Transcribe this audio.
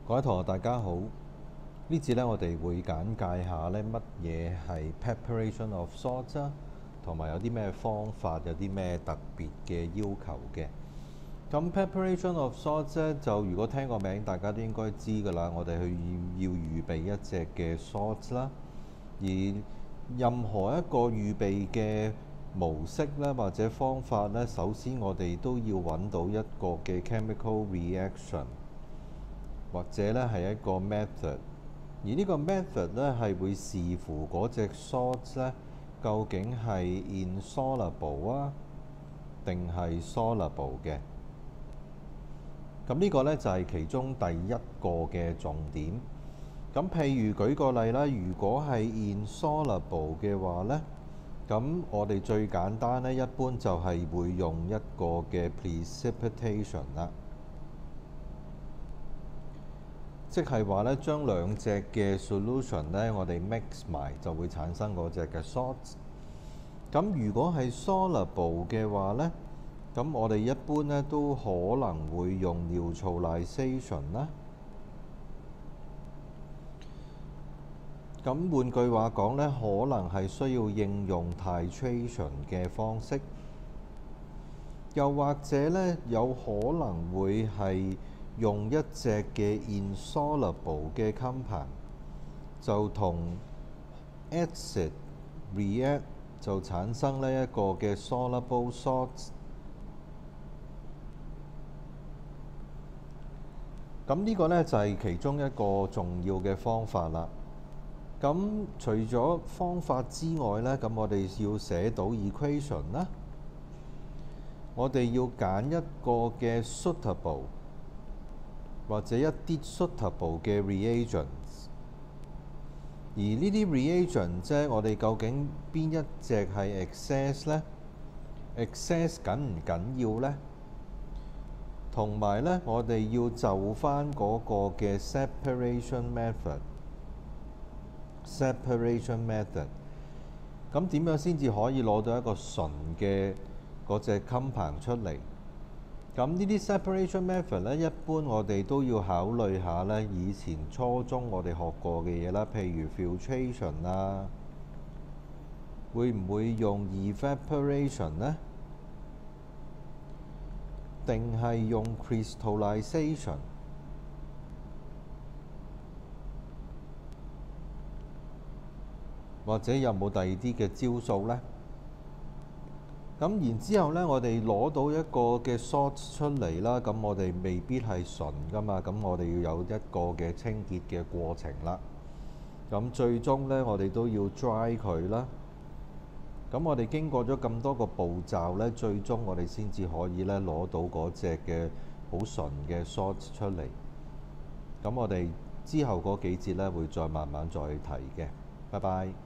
各位同學大家好，呢節呢，我哋會簡介下呢乜嘢係 preparation of salts 啦，同埋有啲咩方法，有啲咩特別嘅要求嘅。咁 preparation of salts 呢，就如果聽個名，大家都應該知㗎啦。我哋要預備一隻嘅 salts 啦，而任何一個預備嘅模式咧，或者方法咧，首先我哋都要揾到一個嘅 chemical reaction，或者咧係一個 method。而呢個 method 咧係會視乎嗰隻 salts 咧究竟係 insoluble 啊，定係 soluble 嘅。咁呢個咧就係其中第一個嘅重點。咁譬如舉個例啦，如果係 insoluble 嘅話咧，咁我哋最簡單咧，一般就係會用一個嘅 precipitation 啦，即係話咧將兩隻嘅 solution 咧，我哋 mix 埋就會產生嗰隻嘅 salts。咁如果係 soluble 嘅話咧，咁我哋一般咧都可能會用 neutralization 啦。咁換句話講咧，可能係需要應用 titration 嘅方式，又或者咧有可能會係用一隻嘅 insoluble 嘅 compound，就同 acid react 就產生呢一個嘅 soluble salts。咁呢個咧就係其中一個重要嘅方法啦。咁除咗方法之外呢，咁我哋要寫到 equation 啦。我哋要揀一個嘅 suitable 或者一啲 suitable 嘅 reagents。而呢啲 reagent 啫，我哋究竟邊一隻係 excess 呢？ excess 緊唔緊要呢？同埋呢，我哋要就返嗰個嘅 separation method。咁點樣先至可以攞到一個純嘅嗰隻 compound 出嚟？咁呢啲 separation method 咧，一般我哋都要考慮下咧，以前初中我哋學過嘅嘢啦，譬如 filtration 啊，會唔會用 evaporation 呢？定係用 crystallization？或者有冇第二啲嘅招數呢？咁然之後呢，我哋攞到一個嘅 salts 出嚟啦，咁我哋未必係純㗎嘛，咁我哋要有一個嘅清潔嘅過程啦。咁最終呢，我哋都要 dry 佢啦。咁我哋經過咗咁多個步驟呢，最終我哋先至可以呢攞到嗰隻嘅好純嘅 salts 出嚟。咁我哋之後嗰幾節呢，會再慢慢再提嘅。拜拜。